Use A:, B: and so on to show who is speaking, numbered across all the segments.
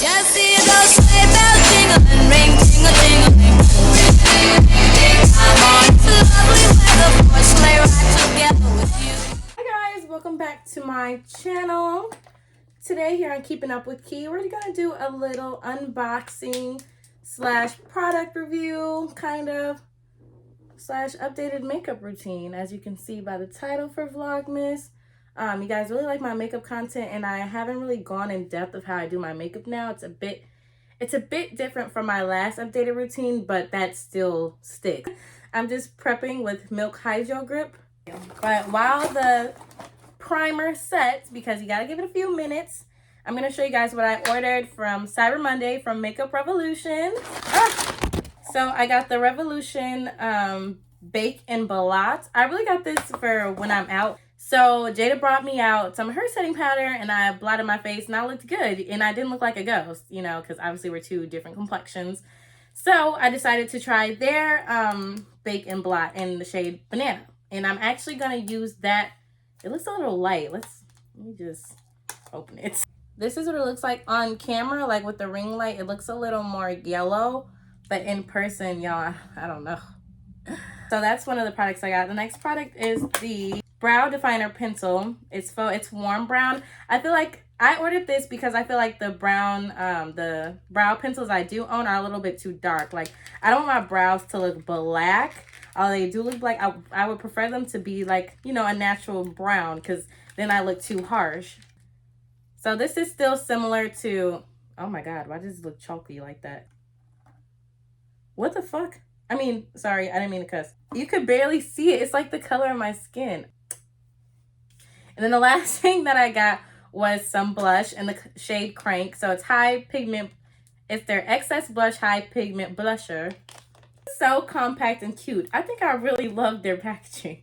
A: Just see those sleigh bells jingling, ring, ting-a-ting-a-ling. I'm on lovely weather for a sleigh ride together with you.
B: Hi guys, welcome back to my channel. Today here on Keeping Up with Key, we're gonna do a little unboxing slash product review kind of slash updated makeup routine. As you can see by the title for Vlogmas, you guys really like my makeup content, and I haven't really gone in depth of how I do my makeup now. It's a bit different from my last updated routine, but that still sticks. I'm just prepping with Milk Hydro Grip, but while the primer sets, because you gotta give it a few minutes, I'm gonna show you guys what I ordered from Cyber Monday from Makeup Revolution. So I got the Revolution Bake and Blot. I really got this for when I'm out. So Jada brought me out some of her setting powder, and I blotted my face, and I looked good, and I didn't look like a ghost, you know, because obviously we're two different complexions. So I decided to try their Bake and Blot in the shade Banana, and I'm actually gonna use that. It looks a little light. Let me just open it. This is what it looks like on camera, like with the ring light. It looks a little more yellow, but in person, y'all, I don't know. So that's one of the products I got. The next product is the Brow Definer Pencil. It's warm brown. I feel like I ordered this because I feel like the brow pencils I do own are a little bit too dark. Like, I don't want my brows to look black. They do look black. I would prefer them to be like, you know, a natural brown, because then I look too harsh. So this is still similar to, oh my God, why does it look chalky like that? What the fuck? I mean, sorry, I didn't mean to cuss. You could barely see it. It's like the color of my skin. And then the last thing that I got was some blush in the shade Crank. So it's high pigment. It's their Excess Blush High Pigment Blusher. So compact and cute. I think I really love their packaging.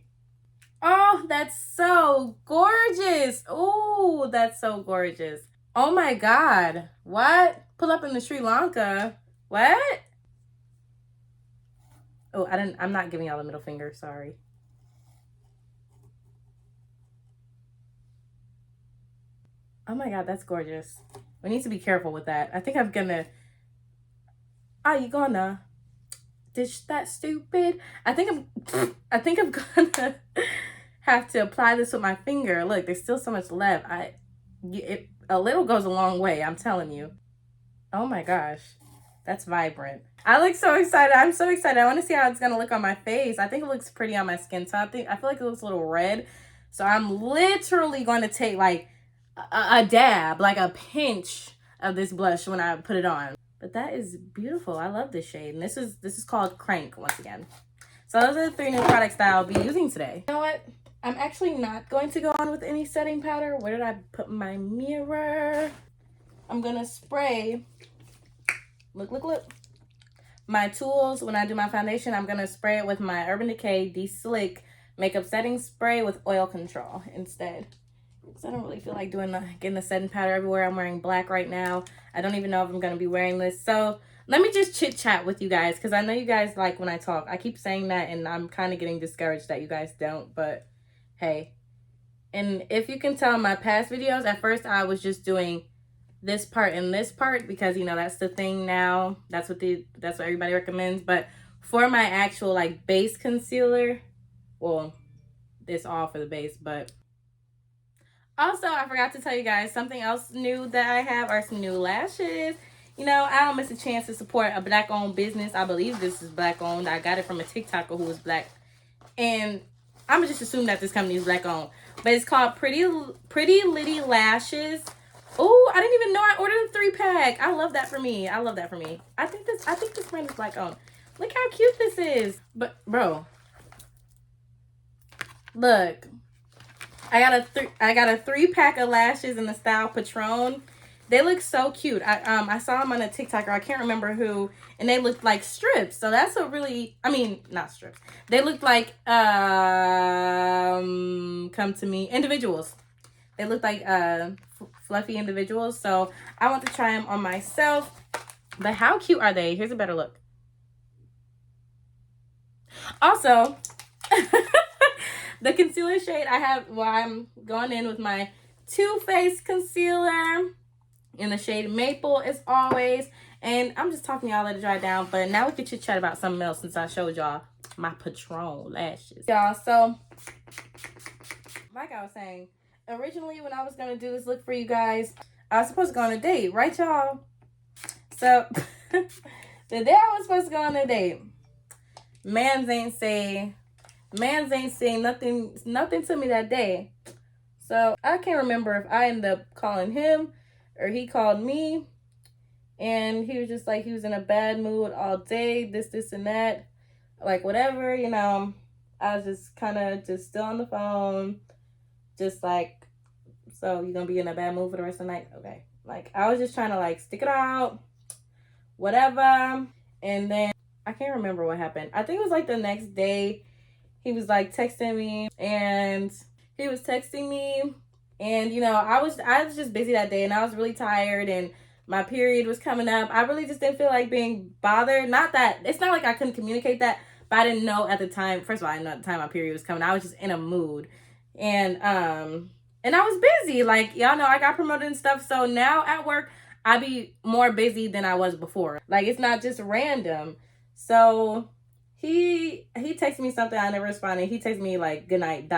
B: Oh, that's so gorgeous. Oh, that's so gorgeous. Oh my God. What? Pull up in the Sri Lanka. What? Oh, I'm not giving y'all the middle finger, sorry. Oh my God, that's gorgeous. We need to be careful with that. I think I'm gonna, are you gonna ditch that stupid? I think I'm gonna have to apply this with my finger. Look, there's still so much left. A little goes a long way, I'm telling you. Oh my gosh. That's vibrant. I look so excited. I'm so excited. I want to see how it's going to look on my face. I think it looks pretty on my skin tone. I feel like it looks a little red. So I'm literally going to take like a dab, like a pinch of this blush when I put it on. But that is beautiful. I love this shade. And this is called Crank once again. So those are the 3 new products that I'll be using today. You know what? I'm actually not going to go on with any setting powder. Where did I put my mirror? I'm going to spray. Look. My tools, when I do my foundation, I'm going to spray it with my Urban Decay De-Slick Makeup Setting Spray with oil control instead. Because I don't really feel like getting the setting powder everywhere. I'm wearing black right now. I don't even know if I'm going to be wearing this. So let me just chit chat with you guys, because I know you guys like when I talk. I keep saying that, and I'm kind of getting discouraged that you guys don't. But hey. And if you can tell in my past videos, at first I was just doing this part and this part because, you know, that's the thing now. That's what everybody recommends. But for my actual like base concealer, well, it's all for the base. But also, I forgot to tell you guys something else new that I have are some new lashes. You know, I don't miss a chance to support a black owned business. I believe this is black owned. I got it from a TikToker who was black, and I'm gonna just assume that this company is black owned. But it's called Pretty Litty Lashes. Oh, I didn't even know I ordered a 3-pack. I love that for me. I love that for me. I think this brand is black owned. Look how cute this is. But bro, look, I got a 3-pack of lashes in the style Patron. They look so cute. I saw them on a TikToker. I can't remember who, and they looked like strips. So that's what really, I mean, not strips. They looked like come to me, individuals. They look like fluffy individuals. So I want to try them on myself. But how cute are they? Here's a better look. Also, the concealer shade I have, well, I'm going in with my Too Faced concealer. in the shade Maple as always. And I'm just talking to y'all, let it dry down. But now we can chit chat about something else since I showed y'all my Patron lashes. Y'all, so like I was saying, originally when I was going to do this look for you guys, I was supposed to go on a date, right y'all? So the day I was supposed to go on a date, mans ain't saying nothing to me that day. So I can't remember if I ended up calling him or he called me. And he was just like, he was in a bad mood all day, this, and that. Like, whatever, you know. I was just kind of just still on the phone. Just like, so you're going to be in a bad mood for the rest of the night? Okay. Like, I was just trying to, like, stick it out. Whatever. And then, I can't remember what happened. I think it was, like, the next day. He was, like, texting me. And he was texting me. And, you know, I was just busy that day. And I was really tired. And my period was coming up. I really just didn't feel like being bothered. Not that, it's not like I couldn't communicate that, but I didn't know at the time. First of all, I didn't know at the time my period was coming. I was just in a mood. And I was busy. Like, y'all know I got promoted and stuff. So now at work, I be more busy than I was before. Like, it's not just random. So he texted me something. I never responded. He texted me like, good night, ...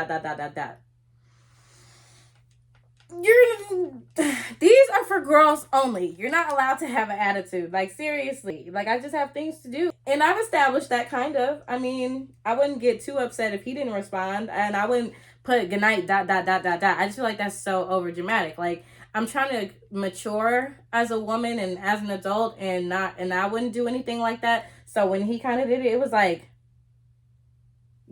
B: These are for girls only. You're not allowed to have an attitude. Like, seriously. Like, I just have things to do. And I've established that kind of. I mean, I wouldn't get too upset if he didn't respond. And I wouldn't put good night ... I just feel like that's so over dramatic. Like, I'm trying to mature as a woman and as an adult and I wouldn't do anything like that. So when he kind of did it, it was like,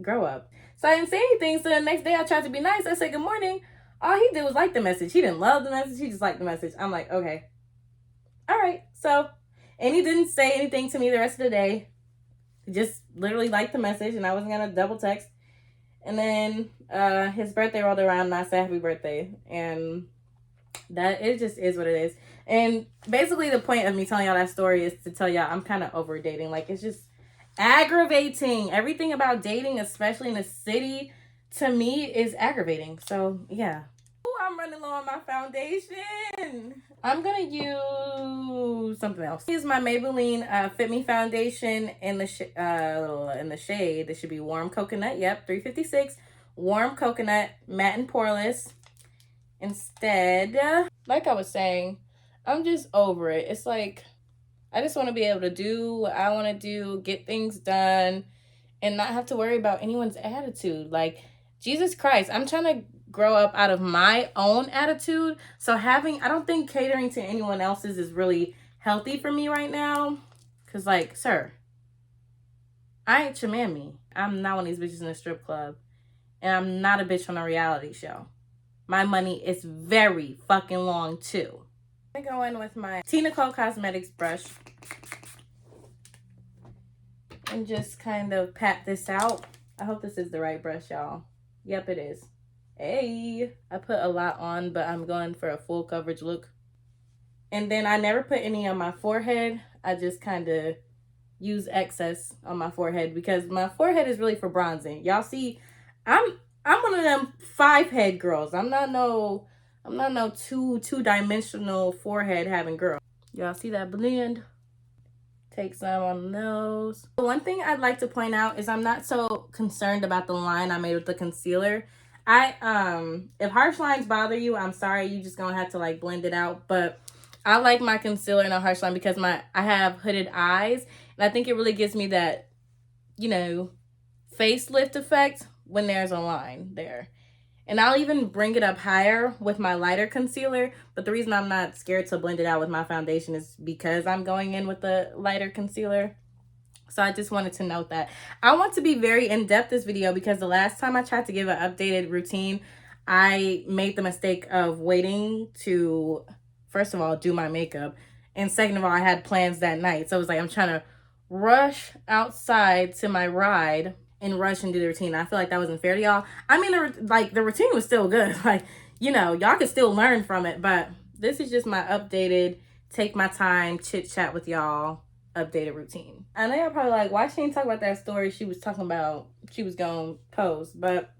B: grow up. So I didn't say anything. So the next day I tried to be nice. I said, good morning. All he did was like the message. He didn't love the message. He just liked the message. I'm like, okay. All right. So, and he didn't say anything to me the rest of the day. He just literally liked the message and I wasn't going to double text. And then his birthday rolled around and I said happy birthday. And that, it just is what it is. And basically the point of me telling y'all that story is to tell y'all I'm kind of over dating. Like, it's just aggravating. Everything about dating, especially in the city, to me is aggravating. So yeah. Ooh, I'm running low on my foundation. I'm gonna use something else. Use my Maybelline Fit Me foundation in the shade. This should be Warm Coconut. Yep, 356 Warm Coconut, matte and poreless. Instead, like I was saying, I'm just over it. It's like, I just want to be able to do what I want to do, get things done, and not have to worry about anyone's attitude. Like, Jesus Christ, I'm trying to grow up out of my own attitude. So I don't think catering to anyone else's is really healthy for me right now. Because, like, sir, I ain't your mammy. I'm not one of these bitches in a strip club. And I'm not a bitch on a reality show. My money is very fucking long, too. I'm going to go in with my Tina Cole Cosmetics brush. And just kind of pat this out. I hope this is the right brush, y'all. Yep, it is. Hey, I put a lot on, but I'm going for a full coverage look. And then I never put any on my forehead. I just kind of use excess on my forehead because my forehead is really for bronzing. Y'all see, I'm one of them 5-head girls. I'm not no two-dimensional forehead having girl. Y'all see that blend? Take some on the nose. One thing I'd like to point out is I'm not so concerned about the line I made with the concealer. If harsh lines bother you, I'm sorry, you just gonna have to like blend it out. But I like my concealer in a harsh line because I have hooded eyes, and I think it really gives me that, you know, facelift effect when there's a line there. And I'll even bring it up higher with my lighter concealer. But the reason I'm not scared to blend it out with my foundation is because I'm going in with the lighter concealer. So I just wanted to note that. I want to be very in-depth this video because the last time I tried to give an updated routine, I made the mistake of waiting to, first of all, do my makeup. And second of all, I had plans that night. So it was like I'm trying to rush outside to my ride and rush and do the routine. I feel like that wasn't fair to y'all. I mean, the routine was still good. Like, you know, y'all could still learn from it. But this is just my updated, take my time, chit chat with y'all, updated routine. I know y'all probably like, why she didn't talk about that story she was talking about she was going to post. But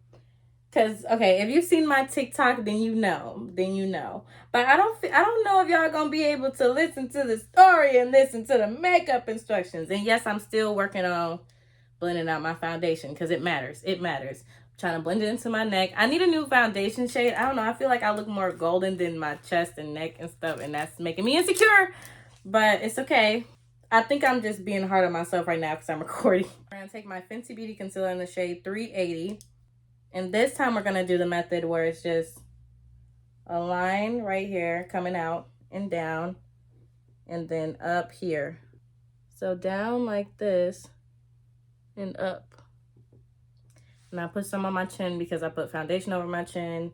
B: Cause okay, if you've seen my TikTok, then you know. But I don't know if y'all gonna be able to listen to the story and listen to the makeup instructions. And yes, I'm still working on blending out my foundation because it matters. I'm trying to blend it into my neck. I need a new foundation shade. I don't know. I feel like I look more golden than my chest and neck and stuff, and that's making me insecure. But it's okay. I think I'm just being hard on myself right now because I'm recording. I'm gonna take my Fenty Beauty concealer in the shade 380. And this time we're going to do the method where it's just a line right here coming out and down and then up here. So down like this and up. And I put some on my chin because I put foundation over my chin.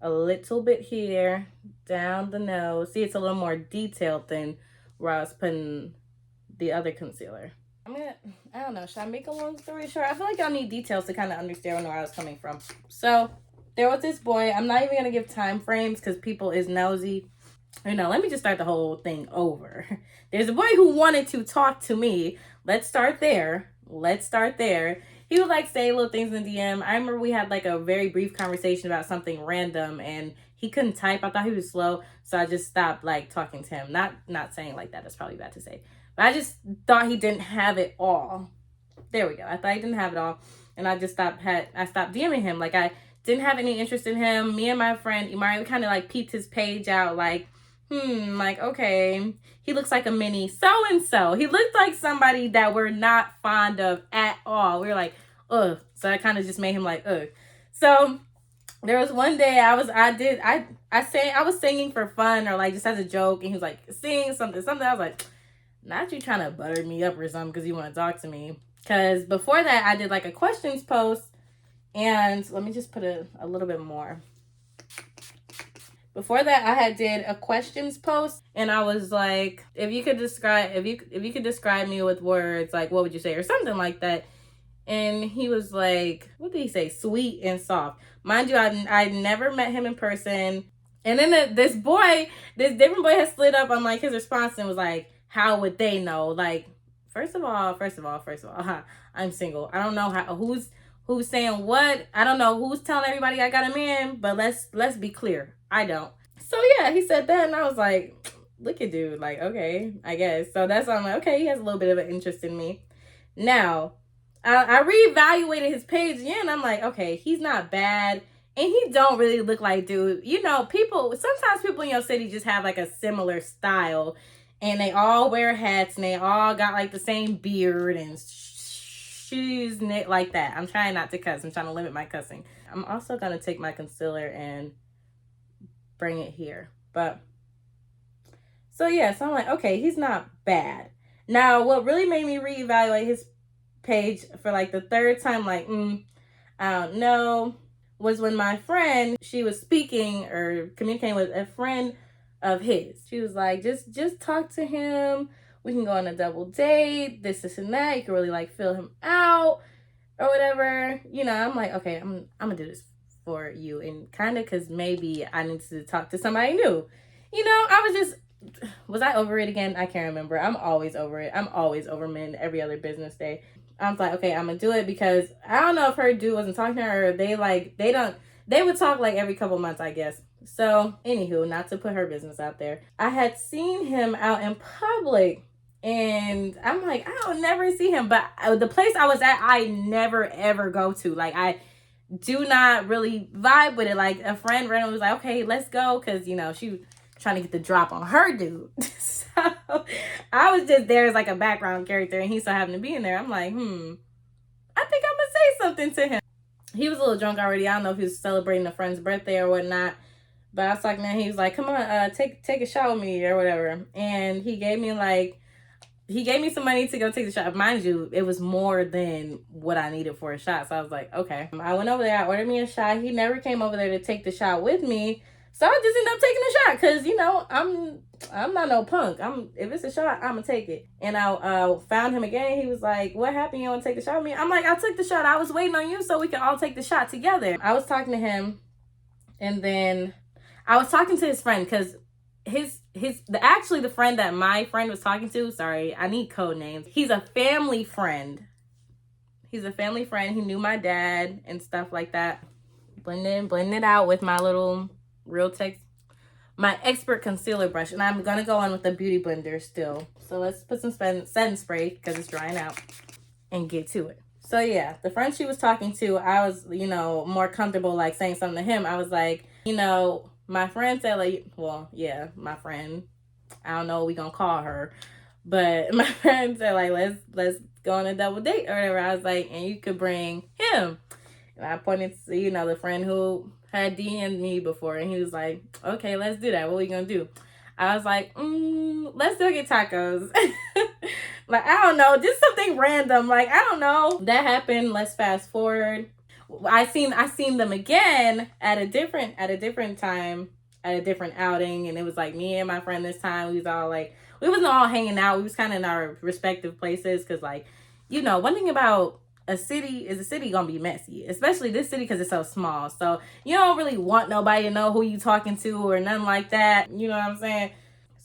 B: A little bit here, down the nose. See, it's a little more detailed than where I was putting the other concealer. I don't know, should I make a long story short? I feel like y'all need details to kind of understand where I was coming from. So, there was this boy. I'm not even going to give time frames because people is nosy. You know, let me just start the whole thing over. There's a boy who wanted to talk to me. Let's start there. He would like say little things in the DM. I remember we had like a very brief conversation about something random and he couldn't type. I thought he was slow. So I just stopped like talking to him. Not saying like that. That's probably bad to say. But I just thought he didn't have it all. There we go. I thought he didn't have it all. And I just stopped DMing him. Like I didn't have any interest in him. Me and my friend Imari, we kind of like peeped his page out like, like, okay, he looks like a mini so-and-so. He looked like somebody that we're not fond of at all. We were like, ugh. So I kind of just made him like, ugh. So there was one day I was singing for fun or like just as a joke. And he was like, sing something. I was like, not you trying to butter me up or something because you want to talk to me. Because before that, I did like a questions post. And let me just put a little bit more. Before that, I had did a questions post. And I was like, if you could describe me with words, like what would you say? Or something like that. And he was like, what did he say? Sweet and soft. Mind you, I never met him in person. And then this different boy has slid up on like his response and was like, how would they know? Like, first of all, I'm single. I don't know who's saying what. I don't know who's telling everybody I got a man, but let's be clear. I don't. So yeah, he said that and I was like, look at dude, like, okay, I guess. So that's why I'm like, okay, he has a little bit of an interest in me. Now, I reevaluated his page again and I'm like, okay, he's not bad. And he don't really look like dude. You know, sometimes people in your city just have like a similar style. And they all wear hats and they all got like the same beard and shoes like that. I'm trying not to cuss. I'm trying to limit my cussing. I'm also going to take my concealer and bring it here. So I'm like, okay, he's not bad. Now, what really made me reevaluate his page for like the third time, like, I don't know, was when my friend, she was speaking or communicating with a friend of his. She was like, just talk to him. We can go on a double date, this and that. You can really like fill him out or whatever. You know, I'm like, okay, I'm gonna do this for you. And kind of because maybe I need to talk to somebody new. You know, was I over it again? I can't remember. I'm always over it. I'm always over men every other business day. I was like, okay, I'm gonna do it because I don't know if her dude wasn't talking to her or they would talk like every couple months, I guess. So, anywho, not to put her business out there. I had seen him out in public and I'm like, I'll never see him. But the place I was at, I never ever go to. Like, I do not really vibe with it. Like, a friend randomly was like, okay, let's go. Because, you know, she was trying to get the drop on her dude. So, I was just there as like a background character and he so happened to be in there. I'm like, I think I'm going to say something to him. He was a little drunk already. I don't know if he was celebrating a friend's birthday or whatnot. But I was talking to him. He was like, come on, take a shot with me or whatever. And he gave me some money to go take the shot. Mind you, it was more than what I needed for a shot. So I was like, okay. I went over there. I ordered me a shot. He never came over there to take the shot with me. So I just ended up taking the shot because, you know, I'm not no punk. If it's a shot, I'm going to take it. And I found him again. He was like, what happened? You want to take the shot with me? I'm like, I took the shot. I was waiting on you so we can all take the shot together. I was talking to him and then I was talking to his friend because the friend that my friend was talking to, sorry, I need code names. He's a family friend. He knew my dad and stuff like that. blending it out with my little Real Text, my expert concealer brush. And I'm gonna go on with the beauty blender still. So let's put some setting spray because it's drying out and get to it. So yeah, the friend she was talking to, I was, you know, more comfortable like saying something to him. I was like, you know, my friend said like, well, yeah, my friend, I don't know what we gonna call her, but my friend said like, let's go on a double date or whatever. I was like, and you could bring him. And I pointed to, you know, the friend who had DM'd me before, and he was like, okay, let's do that. What are we gonna do? I was like, let's go get tacos. Like, I don't know, just something random. Like, I don't know. That happened. Let's fast forward. I seen them again at a different time, at a different outing, and it was like me and my friend this time. We wasn't all hanging out. We was kind of in our respective places because, like, you know, one thing about a city is a city gonna be messy, especially this city because it's so small. So you don't really want nobody to know who you talking to or nothing like that. You know what I'm saying?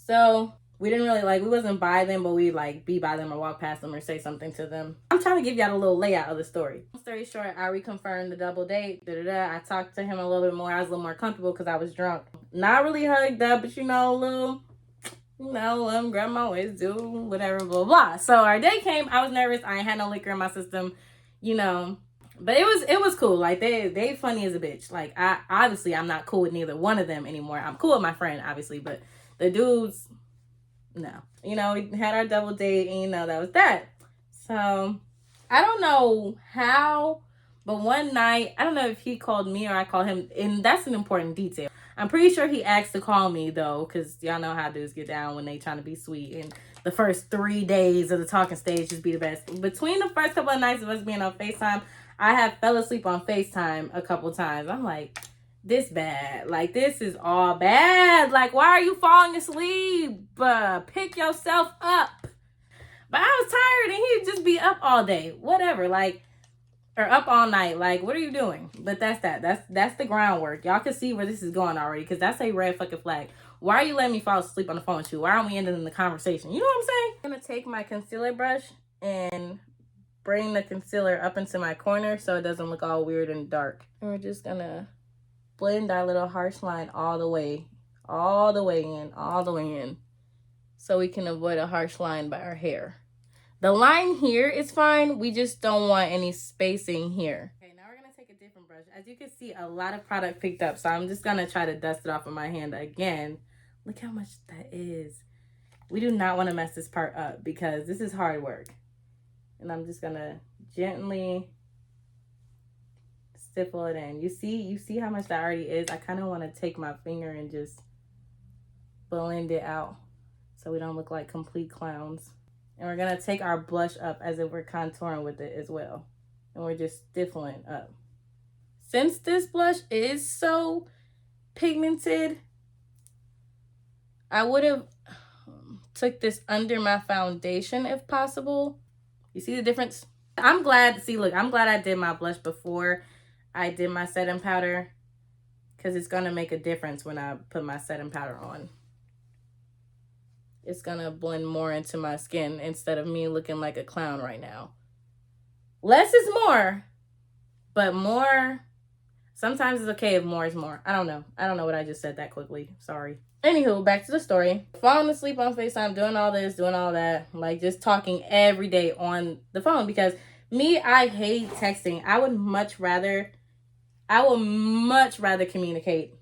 B: So we didn't really we wasn't by them, but we like be by them or walk past them or say something to them. I'm trying to give y'all a little layout of the story. Long story short, I reconfirmed the double date. I talked to him a little bit more. I was a little more comfortable because I was drunk. Not really hugged up, but you know, a little, you know, let him grab my waist, do whatever, blah, blah. So our day came. I was nervous. I ain't had no liquor in my system, you know. But it was cool. Like, they funny as a bitch. Like, I'm not cool with neither one of them anymore. I'm cool with my friend, obviously, but the dudes, no. You know, we had our double date, and, you know, that was that. So, I don't know how, but one night, I don't know if he called me or I called him, and that's an important detail. I'm pretty sure he asked to call me, though, because y'all know how dudes get down when they trying to be sweet, and the first 3 days of the talking stage just be the best. Between the first couple of nights of us being on FaceTime, I have fell asleep on FaceTime a couple times. I'm like, this bad. Like, this is all bad. Like, why are you falling asleep? Pick yourself up. But I was tired, and he'd just be up all day. Whatever. Like, or up all night. Like, what are you doing? But that's that. That's the groundwork. Y'all can see where this is going already, because that's a red fucking flag. Why are you letting me fall asleep on the phone with you? Why aren't we ending the conversation? You know what I'm saying? I'm going to take my concealer brush and bring the concealer up into my corner so it doesn't look all weird and dark. And we're just going to blend our little harsh line all the way in, so we can avoid a harsh line by our hair. The line here is fine. We just don't want any spacing here. Okay, now we're going to take a different brush. As you can see, a lot of product picked up, so I'm just going to try to dust it off of my hand again. Look how much that is. We do not want to mess this part up because this is hard work. And I'm just going to gently stipple it in. You see how much that already is? I kind of want to take my finger and just blend it out so we don't look like complete clowns. And we're going to take our blush up as if we're contouring with it as well. And we're just stippling up. Since this blush is so pigmented, I would have took this under my foundation if possible. You see the difference? I'm glad I did my blush before I did my setting powder, because it's going to make a difference when I put my setting powder on. It's going to blend more into my skin instead of me looking like a clown right now. Less is more, but more, sometimes it's okay if more is more. I don't know what I just said that quickly. Sorry. Anywho, back to the story. Falling asleep on FaceTime, doing all this, doing all that. Like, just talking every day on the phone. Because me, I hate texting. I would much rather communicate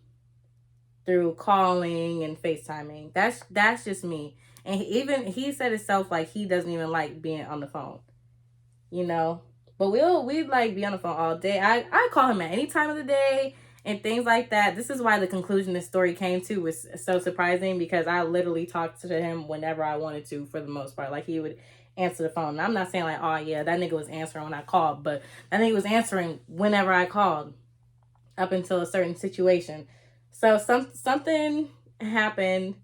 B: through calling and FaceTiming. That's just me. And he said himself, like, he doesn't even like being on the phone. You know? But we'd like be on the phone all day. I call him at any time of the day and things like that. This is why the conclusion this story came to was so surprising, because I literally talked to him whenever I wanted to, for the most part. Like, he would answer the phone. And I'm not saying like, oh yeah, that nigga was answering when I called, but that nigga was answering whenever I called up until a certain situation. So something happened,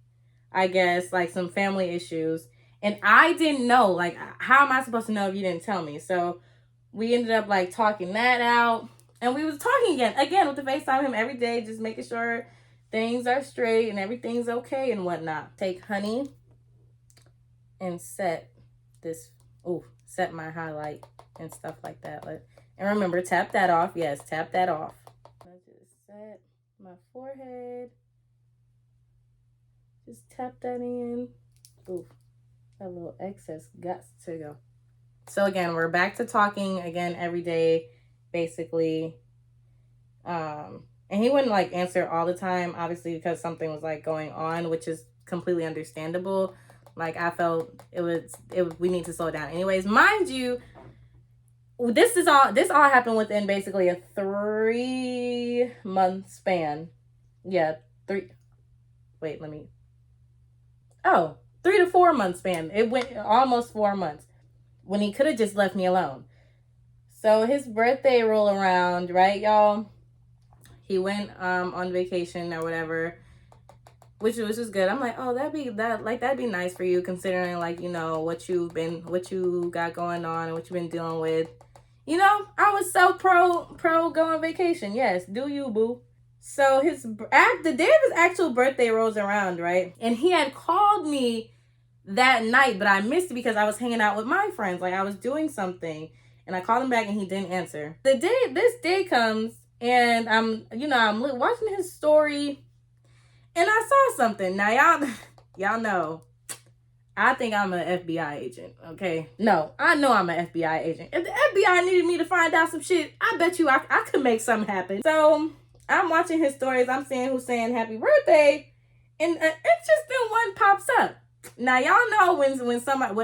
B: I guess, like some family issues, and I didn't know. Like, how am I supposed to know if you didn't tell me? So we ended up like talking that out. And we was talking again with the FaceTime him every day, just making sure things are straight and everything's okay and whatnot. Take honey and set my highlight and stuff like that. And remember, tap that off. Yes, tap that off. at my forehead. Just tap that in. Oof, that little excess got to go. So again, we're back to talking again every day, basically. And he wouldn't like answer all the time, obviously, because something was like going on, which is completely understandable. Like I felt we need to slow down. Anyways, mind you, this all happened within basically a 3-month span. Yeah, 3 to 4 month span. It went almost 4 months when he could have just left me alone. So his birthday roll around, right, y'all? He went on vacation or whatever, which was just good. I'm like, oh, that'd be nice for you, considering like, you know, what you got going on and what you've been dealing with. You know, I was so pro go on vacation. Yes, do you, boo. So the day of his actual birthday rolls around, right? And he had called me that night, but I missed it because I was hanging out with my friends. Like I was doing something, and I called him back and he didn't answer. This day comes, and I'm watching his story, and I saw something. Now y'all know, I think I'm an FBI agent, okay? No, I know I'm an FBI agent. If the FBI needed me to find out some shit, I bet you I could make something happen. So I'm watching his stories. I'm seeing who's saying happy birthday, and it's just then one pops up. Now y'all know when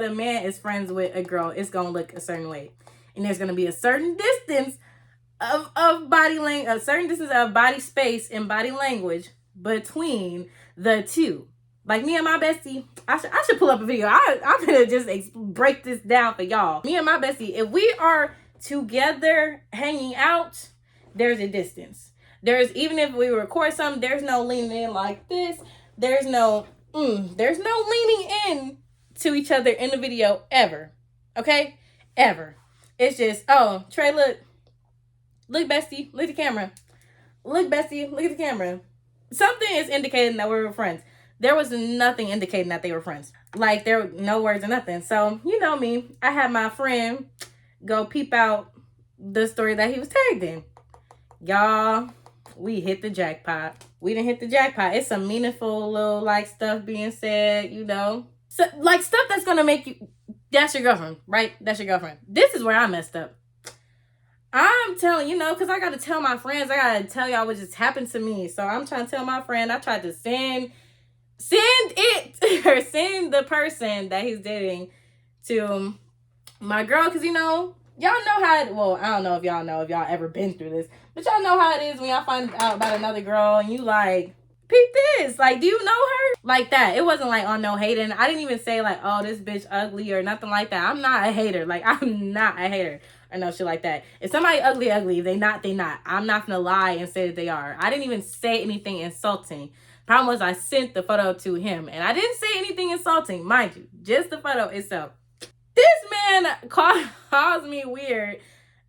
B: a man is friends with a girl, it's gonna look a certain way, and there's gonna be a certain distance of body language, a certain distance of body space and body language between the two. Like me and my bestie, I should pull up a video. I'm gonna just break this down for y'all. Me and my bestie, if we are together hanging out, there's a distance. Even if we record something, there's no leaning in like this. There's no leaning in to each other in the video ever. Okay? Ever. It's just, oh, Trey, look, bestie, look at the camera. Look, bestie, look at the camera. Something is indicating that we were friends. There was nothing indicating that they were friends. Like, there were no words or nothing. So, you know me. I had my friend go peep out the story that he was tagged in. Y'all, we hit the jackpot. We didn't hit the jackpot. It's some meaningful little, like, stuff being said, you know. So, like, stuff that's going to make you... That's your girlfriend, right? That's your girlfriend. This is where I messed up. I'm telling, you know, because I got to tell my friends. I got to tell y'all what just happened to me. So, I'm trying to tell my friend. I tried to send the person that he's dating to my girl, because you know, y'all know how I don't know if y'all ever been through this, but y'all know how it is when y'all find out about another girl and you like, peep this, like, do you know her? Like that. It wasn't like, oh no, hating. I didn't even say like, oh, this bitch ugly or nothing like that. I'm not a hater. Like, I'm not a hater or no shit like that. If somebody ugly, if they not. I'm not gonna lie and say that they are. I didn't even say anything insulting. Problem was, I sent the photo to him, and I didn't say anything insulting, mind you, just the photo itself. This man calls me weird.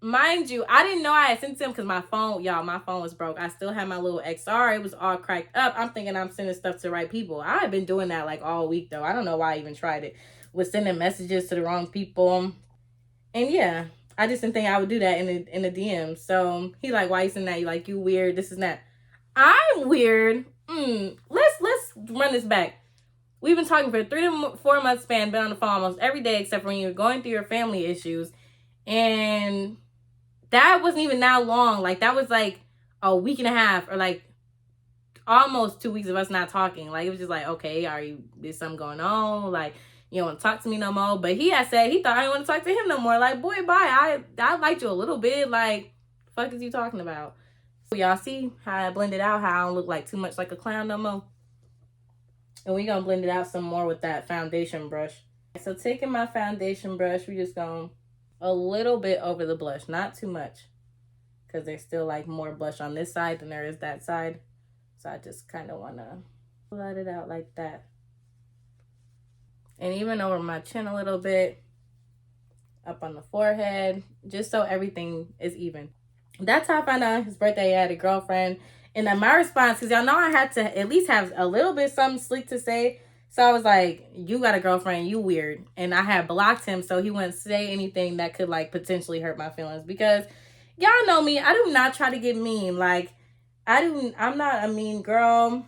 B: Mind you, I didn't know I had sent to him because my phone was broke. I still had my little XR. It was all cracked up. I'm thinking I'm sending stuff to the right people. I had been doing that like all week, though. I don't know why I even tried it. Was sending messages to the wrong people. And yeah, I just didn't think I would do that in the DM. So he like, why you sending that? You like, you weird, this is that. I'm weird. Let's run this back. We've been talking for a 3 to 4 month span, been on the phone almost every day except for when you're going through your family issues. And that wasn't even that long. Like, that was like a week and a half or like almost 2 weeks of us not talking. Like, it was just like, okay, is something going on? Like, you don't want to talk to me no more. But he had said he thought I didn't want to talk to him no more. Like, boy, bye. I liked you a little bit. Like, fuck is you talking about? So y'all see how I blended out, how I don't look like too much like a clown no more? And we gonna blend it out some more with that foundation brush. So taking my foundation brush, we just gonna a little bit over the blush, not too much, because there's still like more blush on this side than there is that side. So I just kind of want to let it out like that. And even over my chin a little bit, up on the forehead, just so everything is even. That's how I found out his birthday. I had a girlfriend. And then my response, because y'all know I had to at least have a little bit something slick to say. So I was like, you got a girlfriend, you weird. And I had blocked him so he wouldn't say anything that could like potentially hurt my feelings. Because y'all know me, I do not try to get mean. Like, I'm not a mean girl.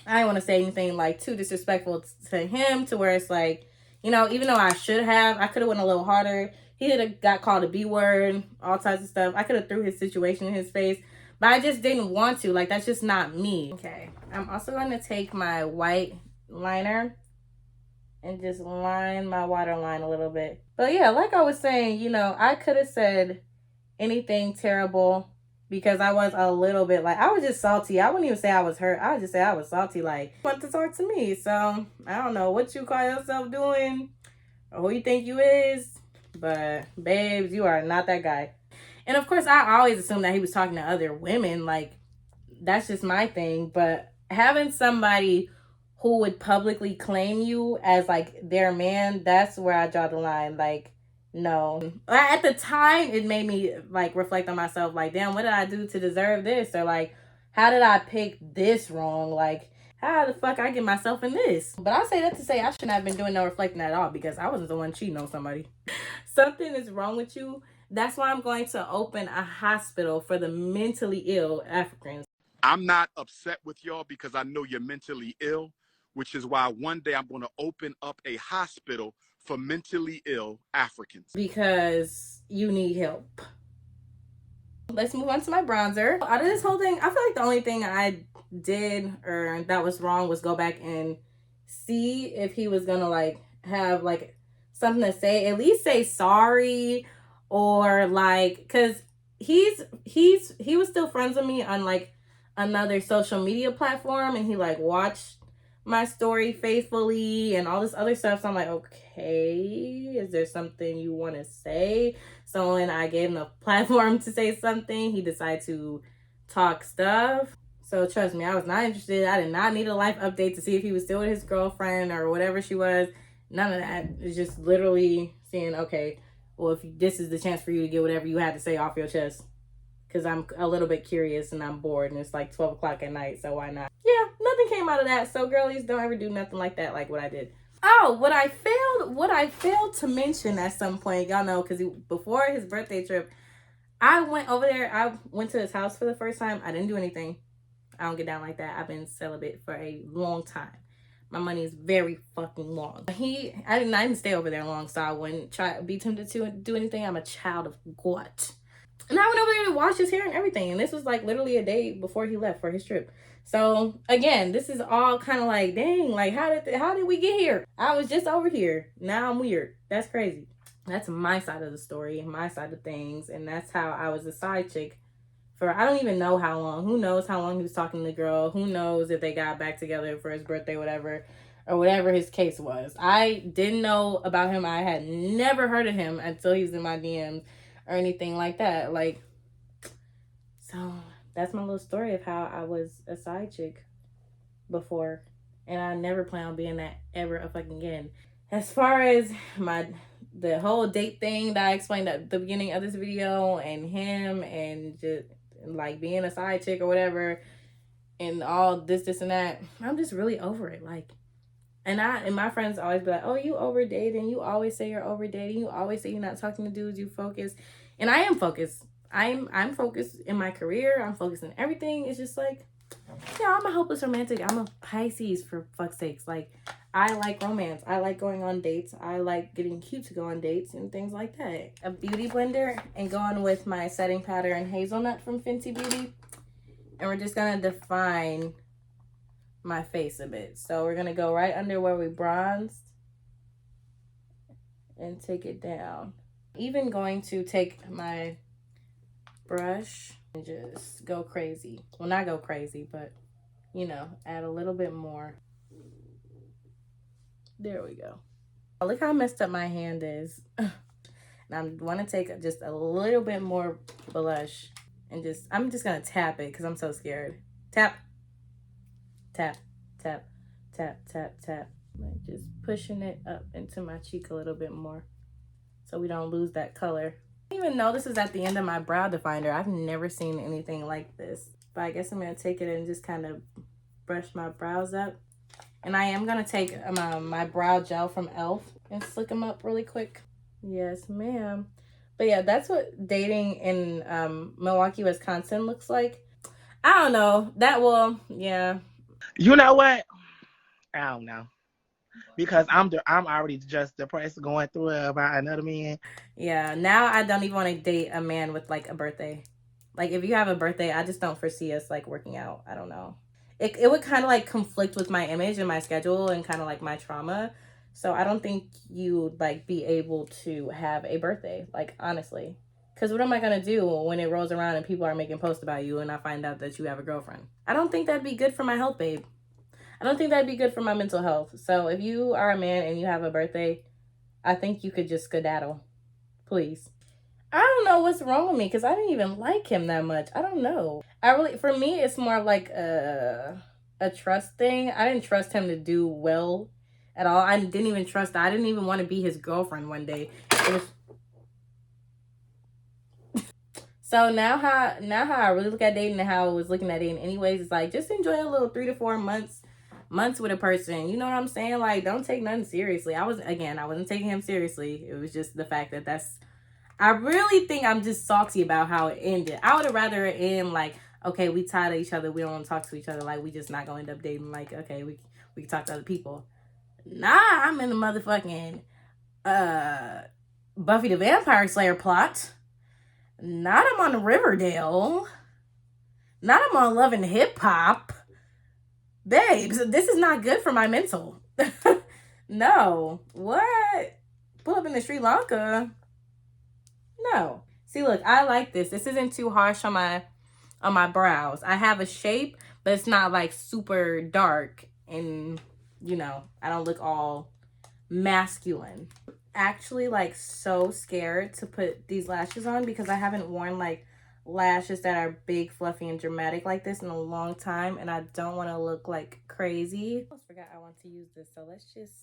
B: I don't want to say anything like too disrespectful to him to where it's like, you know, even though I could have went a little harder. He could have got called a B word, all types of stuff. I could have threw his situation in his face, but I just didn't want to. Like, that's just not me. Okay, I'm also going to take my white liner and just line my waterline a little bit. But yeah, like I was saying, you know, I could have said anything terrible because I was a little bit like, I was just salty. I wouldn't even say I was hurt. I would just say I was salty, like, want to talk to me. So I don't know what you call yourself doing or who you think you is, but babes, you are not that guy. And of course, I always assumed that he was talking to other women. Like, that's just my thing. But having somebody who would publicly claim you as like their man, that's where I draw the line. Like, no. At the time, it made me like reflect on myself. Like, damn, what did I do to deserve this? Or like, how did I pick this wrong? Like, how the fuck I get myself in this? But I say that to say I shouldn't have been doing no reflecting at all because I wasn't the one cheating on somebody. Something is wrong with you. That's why I'm going to open a hospital for the mentally ill Africans.
C: I'm not upset with y'all because I know you're mentally ill, which is why one day I'm going to open up a hospital for mentally ill Africans.
B: Because you need help. Let's move on to my bronzer. Out of this whole thing, I feel like the only thing I did or that was wrong was go back and see if he was gonna like have like something to say, at least say sorry, or like, because he was still friends with me on like another social media platform, and he like watched my story faithfully and all this other stuff. So I'm like, okay, is there something you want to say? So when I gave him a platform to say something, he decided to talk stuff. So trust me, I was not interested. I did not need a life update to see if he was still with his girlfriend or whatever she was. None of that. It's just literally saying, okay, well, if this is the chance for you to get whatever you had to say off your chest. Because I'm a little bit curious and I'm bored and it's like 12 o'clock at night, so why not? Yeah, nothing came out of that. So girlies, don't ever do nothing like that, like what I did. Oh, what I failed to mention at some point, y'all know, because before his birthday trip, I went over there. I went to his house for the first time. I didn't do anything. I don't get down like that. I've been celibate for a long time. My money is very fucking long. I didn't stay over there long, so I wouldn't be tempted to do anything. I'm a child of God. And I went over there to wash his hair and everything. And this was like literally a day before he left for his trip. So again, this is all kind of like, dang, like how did we get here? I was just over here. Now I'm weird. That's crazy. That's my side of the story, my side of things. And that's how I was a side chick for, I don't even know how long. Who knows how long he was talking to the girl? Who knows if they got back together for his birthday, whatever, or whatever his case was. I didn't know about him. I had never heard of him until he was in my DMs or anything like that. Like, so that's my little story of how I was a side chick before, and I never plan on being that ever a fucking again. As far as the whole date thing that I explained at the beginning of this video, and him and just like being a side chick or whatever, and all this and that, I'm just really over it. Like, and my friends always be like, oh, you over dating, you always say you're over dating, you always say you're not talking to dudes, you focus. And I am focused. I'm focused in my career. I'm focused in everything. It's just like, yeah, I'm a hopeless romantic. I'm a Pisces, for fuck's sakes. Like, I like romance. I like going on dates. I like getting cute to go on dates and things like that. A beauty blender and going with my setting powder and hazelnut from Fenty Beauty. And we're just going to define my face a bit. So we're going to go right under where we bronzed and take it down. Even going to take my brush and just go crazy. Well, not go crazy, but, you know, add a little bit more. There we go. Look how messed up my hand is. And I want to take just a little bit more blush and I'm just going to tap it because I'm so scared. Tap, tap, tap, tap, tap, tap. Like just pushing it up into my cheek a little bit more, so we don't lose that color. I didn't even know this is at the end of my brow definer. I've never seen anything like this. But I guess I'm going to take it and just kind of brush my brows up. And I am going to take my brow gel from e.l.f. and slick them up really quick. Yes, ma'am. But yeah, that's what dating in Milwaukee, Wisconsin looks like. I don't know. That will, yeah.
D: You know what? I don't know. Because I'm already just depressed going through it about another man.
B: Yeah, now I don't even want to date a man with like a birthday. Like if you have a birthday, I just don't foresee us like working out. I don't know. It would kind of like conflict with my image and my schedule and kind of like my trauma. So I don't think you'd like be able to have a birthday, like honestly. Cuz what am I going to do when it rolls around and people are making posts about you and I find out that you have a girlfriend? I don't think that'd be good for my health, babe. I don't think that'd be good for my mental health. So if you are a man and you have a birthday, I think you could just skedaddle. Please. I don't know what's wrong with me because I didn't even like him that much. I don't know. For me, it's more of like a trust thing. I didn't trust him to do well at all. I didn't even want to be his girlfriend one day. It was. So now how I really look at dating and how I was looking at dating anyways, it's like just enjoy a little 3 to 4 months with a person. You know what I'm saying? Like don't take nothing seriously. I wasn't taking him seriously. It was just the fact that I really think I'm just salty about how it ended. I would have rather it end like, okay, we tired of each other. We don't want to talk to each other. Like we just not going to end up dating. Like, okay, we can talk to other people. Nah, I'm in the motherfucking Buffy the Vampire Slayer plot. Not I'm on Riverdale. Not I'm on Love and Hip Hop. Babes, this is not good for my mental. No. What? Pull up in the Sri Lanka. No. See, look, I like this. This isn't too harsh on my brows. I have a shape, but it's not like super dark and you know, I don't look all masculine. Actually like so scared to put these lashes on because I haven't worn like lashes that are big, fluffy, and dramatic like this in a long time, and I don't want to look like crazy. I almost forgot I want to use this, so let's just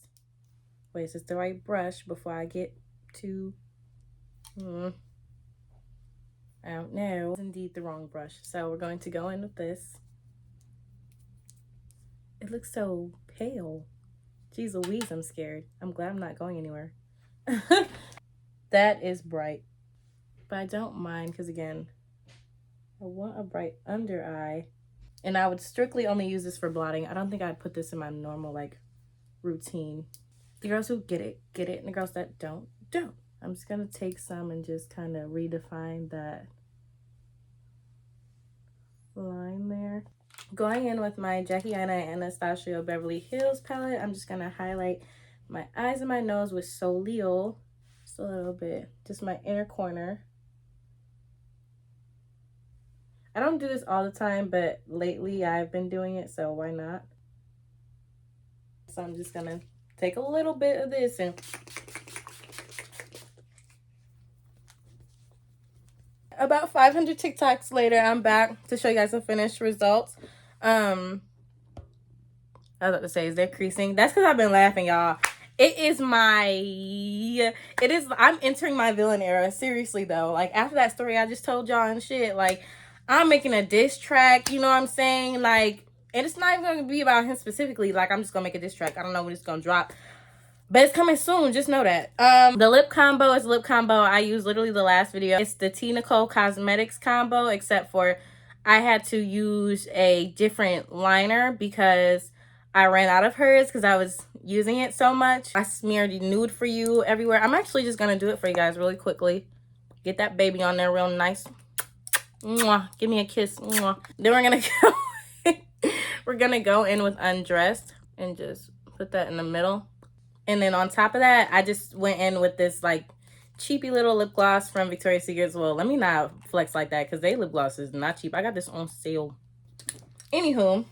B: wait. Is this the right brush before I get to I don't know. It's indeed the wrong brush. So we're going to go in with this. It looks so pale. Jeez Louise, I'm scared. I'm glad I'm not going anywhere. That is bright. But I don't mind because, again, I want a bright under eye. And I would strictly only use this for blotting. I don't think I'd put this in my normal, like, routine. The girls who get it, get it. And the girls that don't, don't. I'm just going to take some and just kind of redefine that line there. Going in with my Jackie Aina and Anastasia Beverly Hills palette, I'm just going to highlight my eyes and my nose with Solio. Just a little bit. Just my inner corner. I don't do this all the time, but lately I've been doing it, so why not? So I'm just going to take a little bit of this and... About 500 TikToks later, I'm back to show you guys the finished results. I was about to say, is there creasing? That's because I've been laughing, y'all. I'm entering my villain era. Seriously, though. Like, after that story I just told y'all and shit, like, I'm making a diss track, you know what I'm saying? Like, and it's not even going to be about him specifically. Like, I'm just going to make a diss track. I don't know when it's going to drop. But it's coming soon, just know that. The lip combo is lip combo I used literally the last video. It's the T. Nicole Cosmetics combo, except for I had to use a different liner because I ran out of hers because I was using it so much. I smeared Nude For You everywhere. I'm actually just going to do it for you guys really quickly. Get that baby on there real nice. Mwah. Give me a kiss. Mwah. Then we're going to go we're going to go in with Undressed and just put that in the middle. And then on top of that, I just went in with this, like, cheapy little lip gloss from Victoria's Secret. Well, let me not flex like that because they lip gloss is not cheap. I got this on sale. Anywho,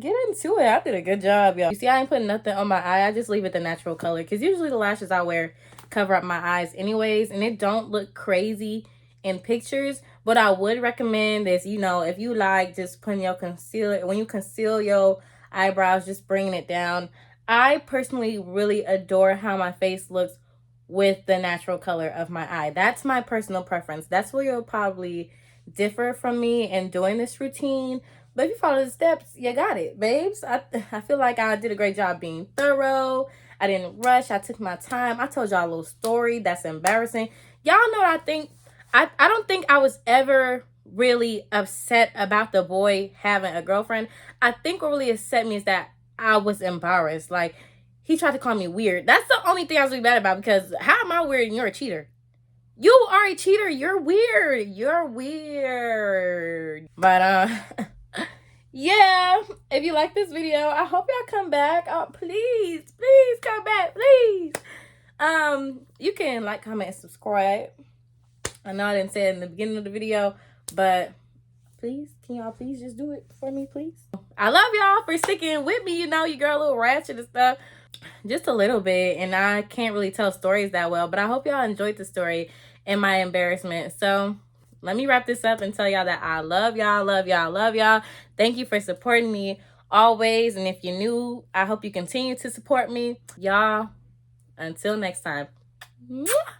B: get into it. I did a good job, y'all. You see, I ain't putting nothing on my eye. I just leave it the natural color because usually the lashes I wear cover up my eyes anyways. And it don't look crazy in pictures. What I would recommend is, you know, if you like just putting your concealer, when you conceal your eyebrows, just bringing it down. I personally really adore how my face looks with the natural color of my eye. That's my personal preference. That's where you'll probably differ from me in doing this routine. But if you follow the steps, you got it, babes. I feel like I did a great job being thorough. I didn't rush. I took my time. I told y'all a little story that's embarrassing. Y'all know what I think. I don't think I was ever really upset about the boy having a girlfriend. I think what really upset me is that I was embarrassed. Like, he tried to call me weird. That's the only thing I was really mad about, because how am I weird and you're a cheater? You are a cheater. You're weird. You're weird. But yeah, if you like this video, I hope y'all come back. Oh, please come back, please. You can like, comment, and subscribe. I know I didn't say it in the beginning of the video, but please, can y'all please just do it for me, please? I love y'all for sticking with me. You know, your girl a little ratchet and stuff, just a little bit, and I can't really tell stories that well, but I hope y'all enjoyed the story and my embarrassment. So let me wrap this up and tell y'all that I love y'all, love y'all, love y'all. Thank you for supporting me always, and if you're new, I hope you continue to support me. Y'all, until next time. Mwah!